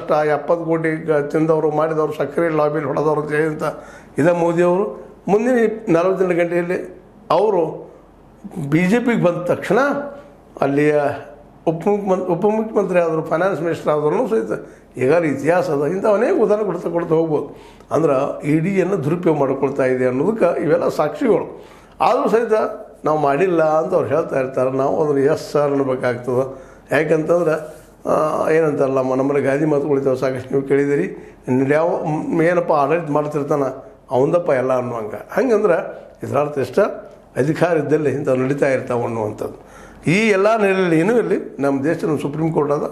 First ಆ 70 ಕೋಟಿ ತಿಂದವರು ಮಾಡಿದವರು ಸಕ್ಕರೆ ಲಾಬಿಲಿ ಹೊಡೆದವರು ಜಯಂತ ಇದೇ ಮೋದಿಯವರು ಮುಂದಿನ 48 ಗಂಟೆಯಲ್ಲಿ ಅವರು ಬಿ ಜೆ ಪಿಗೆ ಬಂದ ತಕ್ಷಣ ಅಲ್ಲಿಯ ಉಪಮುಖ್ಯಮಂತ್ರಿ ಆದರು, ಫೈನಾನ್ಸ್ ಮಿನಿಸ್ಟರ್ ಆದ್ರೂ ಸಹಿತ ಈಗಾಗಲೇ ಇತಿಹಾಸ ಅದ. ಇಂಥ ಅನೇಕ ಉದಾಹರಣೆ ಕೊಡ್ತಾ ಹೋಗ್ಬೋದು. ಅಂದ್ರೆ ಇಡಿಯನ್ನು ದುರುಪಯೋಗ ಮಾಡ್ಕೊಳ್ತಾ ಇದೆ ಅನ್ನೋದಕ್ಕೆ ಇವೆಲ್ಲ ಸಾಕ್ಷಿಗಳು. ಆದರೂ ಸಹಿತ ನಾವು ಮಾಡಿಲ್ಲ ಅಂತ ಅವ್ರು ಹೇಳ್ತಾ ಇರ್ತಾರೆ. ನಾವು ಅದನ್ನು ಎಸ್ ಸರ್ ಅನ್ನಬೇಕಾಗ್ತದೆ. ಯಾಕಂತಂದ್ರೆ ಏನಂತಾರಲ್ಲ, ನಮ್ಮಲ್ಲಿ ಗಾದಿ ಮಾತುಗಳಿದ್ದಾವೆ ಸಾಕಷ್ಟು ನೀವು ಕೇಳಿದಿರಿ. ಯಾವ ಏನಪ್ಪ ಆಡಳಿತ ಮಾಡ್ತಿರ್ತಾನೆ ಅವಂದಪ್ಪ ಎಲ್ಲ ಅನ್ನುವಂಗೆ. ಹಂಗಂದ್ರೆ ಇದರರ್ಥ ಇಷ್ಟ ಅಧಿಕಾರ ಇದ್ದಲ್ಲಿ ಇಂಥವು ನಡೀತಾ ಇರ್ತಾವೆ ಅನ್ನುವಂಥದ್ದು. ಈ ಎಲ್ಲ ನೆಲೆಯಲ್ಲಿ ಏನೂ ಇಲ್ಲಿ ನಮ್ಮ ದೇಶದ ಸುಪ್ರೀಂ ಕೋರ್ಟ್ ಅದ,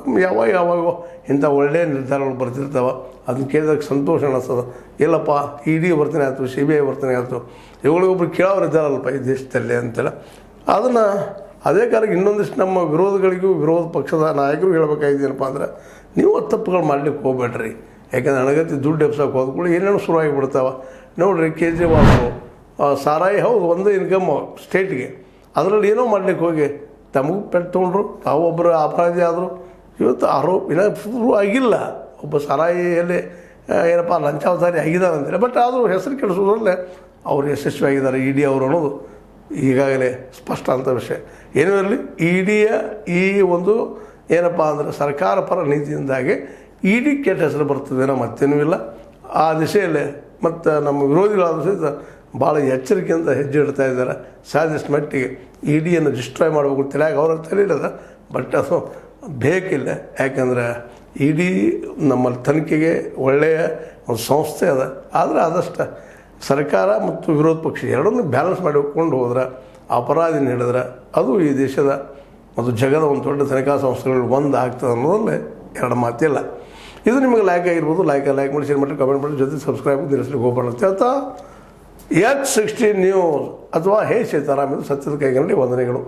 ಯಾವಾಗ ಇಂಥ ಒಳ್ಳೆಯ ನಿರ್ಧಾರಗಳು ಬರ್ತಿರ್ತಾವೆ. ಅದನ್ನ ಕೇಳಿದಾಗ ಸಂತೋಷ ಅನ್ನಿಸ್ತದೆ. ಇಲ್ಲಪ್ಪ ಇಡಿ ವರ್ತನೆ ಆಯಿತು, CBI ವರ್ತನೆ ಆಯಿತು, ಇವುಗಳಿಗೊಬ್ರು ಕೇಳೋರು ಇದ್ದಾರಲ್ಲಪ್ಪ ಈ ದೇಶದಲ್ಲಿ ಅಂತೇಳಿ. ಅದನ್ನು ಅದೇ ಕಾಲಕ್ಕೆ ಇನ್ನೊಂದಿಷ್ಟು ನಮ್ಮ ವಿರೋಧಗಳಿಗೂ ವಿರೋಧ ಪಕ್ಷದ ನಾಯಕರು ಹೇಳಬೇಕಾಗಿದ್ದೇನಪ್ಪ ಅಂದ್ರೆ, ನೀವು ತಪ್ಪುಗಳು ಮಾಡ್ಲಿಕ್ಕೆ ಹೋಗ್ಬೇಡ್ರಿ. ಯಾಕಂದ್ರೆ ಅನಗತ್ಯ ದುಡ್ಡು ಎಬ್ಸೋಕೆ ಹೋದ್ಕೊಳ್ಳಿ ಏನೇನೋ ಶುರುವಾಗಿ ಬಿಡ್ತಾವೆ. ನೋಡಿರಿ, ಕೇಜ್ರಿವಾಲ್ ಸಾರಾಯಿ ಹೌದು ಒಂದು ಇನ್ಕಮ್ ಸ್ಟೇಟ್ಗೆ, ಅದರಲ್ಲಿ ಏನೋ ಮಾಡ್ಲಿಕ್ಕೆ ಹೋಗಿ ತಮಗೂ ಪೆಟ್ಟು ತೊಗೊಂಡ್ರು, ತಾವು ಒಬ್ಬರು ಅಪರಾಧಿ ಆದರು. ಇವತ್ತು ಆರೋಪ ಇನ್ನೂ ಆಗಿಲ್ಲ, ಒಬ್ಬ ಸಾರಾಯಿಯಲ್ಲಿ ಏನಪ್ಪ ಲಂಚಾವತಾರಿ ಆಗಿದ್ದಾರಂದರೆ. ಬಟ್ ಆದರೂ ಹೆಸರು ಕೆಡಿಸೋದ್ರಲ್ಲೇ ಅವರು ಯಶಸ್ವಿಯಾಗಿದ್ದಾರೆ ಇಡಿ ಅವರು ಅನ್ನೋದು ಈಗಾಗಲೇ ಸ್ಪಷ್ಟ ಅಂತ ವಿಷಯ. ಏನೂ ಇರಲಿ, ಇಡಿಯ ಈ ಒಂದು ಏನಪ್ಪ ಅಂದರೆ ಸರ್ಕಾರ ಪರ ನೀತಿಯಿಂದಾಗಿ ಇಡಿ ಕೆಟ್ಟ ಹೆಸರು ಬರ್ತದೆ, ನಾವು ಮತ್ತೇನೂ ಇಲ್ಲ. ಆ ದಿಶೆಯಲ್ಲೇ ಮತ್ತು ನಮ್ಮ ವಿರೋಧಿಗಳಾದರೂ ಸಹಿತ ಭಾಳ ಎಚ್ಚರಿಕೆಯಿಂದ ಹೆಜ್ಜೆ ಇಡ್ತಾ ಇದ್ದಾರೆ. ಸಾಧ್ಯಷ್ಟು ಮಟ್ಟಿಗೆ ಇಡಿಯನ್ನು ಡಿಸ್ಟ್ರಾಯ್ ಮಾಡಬೇಕು ತಿಳಿಯಾಗ ಅವ್ರ ತಿಳಿಯದ. ಬಟ್ ಅದು ಬೇಕಿಲ್ಲ. ಯಾಕಂದರೆ ಇಡಿ ನಮ್ಮ ತನಿಖೆಗೆ ಒಳ್ಳೆಯ ಒಂದು ಸಂಸ್ಥೆ ಅದ. ಆದರೆ ಆದಷ್ಟು ಸರ್ಕಾರ ಮತ್ತು ವಿರೋಧ ಪಕ್ಷ ಎರಡನ್ನೂ ಬ್ಯಾಲೆನ್ಸ್ ಮಾಡಿಕೊಂಡು ಹೋದ್ರೆ, ಅಪರಾಧಿ ಹಿಡಿದ್ರೆ ಅದು ಈ ದೇಶದ ಮತ್ತು ಜಗದ ಒಂದು ದೊಡ್ಡ ತನಿಖಾ ಸಂಸ್ಥೆಗಳು ಒಂದು ಆಗ್ತದೆ ಅನ್ನೋದ್ರಲ್ಲಿ ಎರಡು ಮಾತಿಲ್ಲ. ಇದು ನಿಮಗೆ ಲೈಕ್ ಆಗಿರ್ಬೋದು. ಲೈಕ್ ಮಾಡಿ, ಶೇರ್ ಮಾಡಿ, ಕಮೆಂಟ್ ಮಾಡಿ, ಜೊತೆ ಸಬ್ಸ್ಕ್ರೈಬ್ ನಿಲ್ಲಿಸ್ಲಿಕ್ಕೆ ಹೋಗ್ಬಾರ್ದು ಅಂತ ಹೇಳ್ತಾ H16 ನ್ಯೂಸ್ ಅಥವಾ ಹೇ ಸೀತಾರಾಮ್ ಇದು ಸತ್ಯದ ಕೈಗಳಲ್ಲಿ ವಂದನೆಗಳು.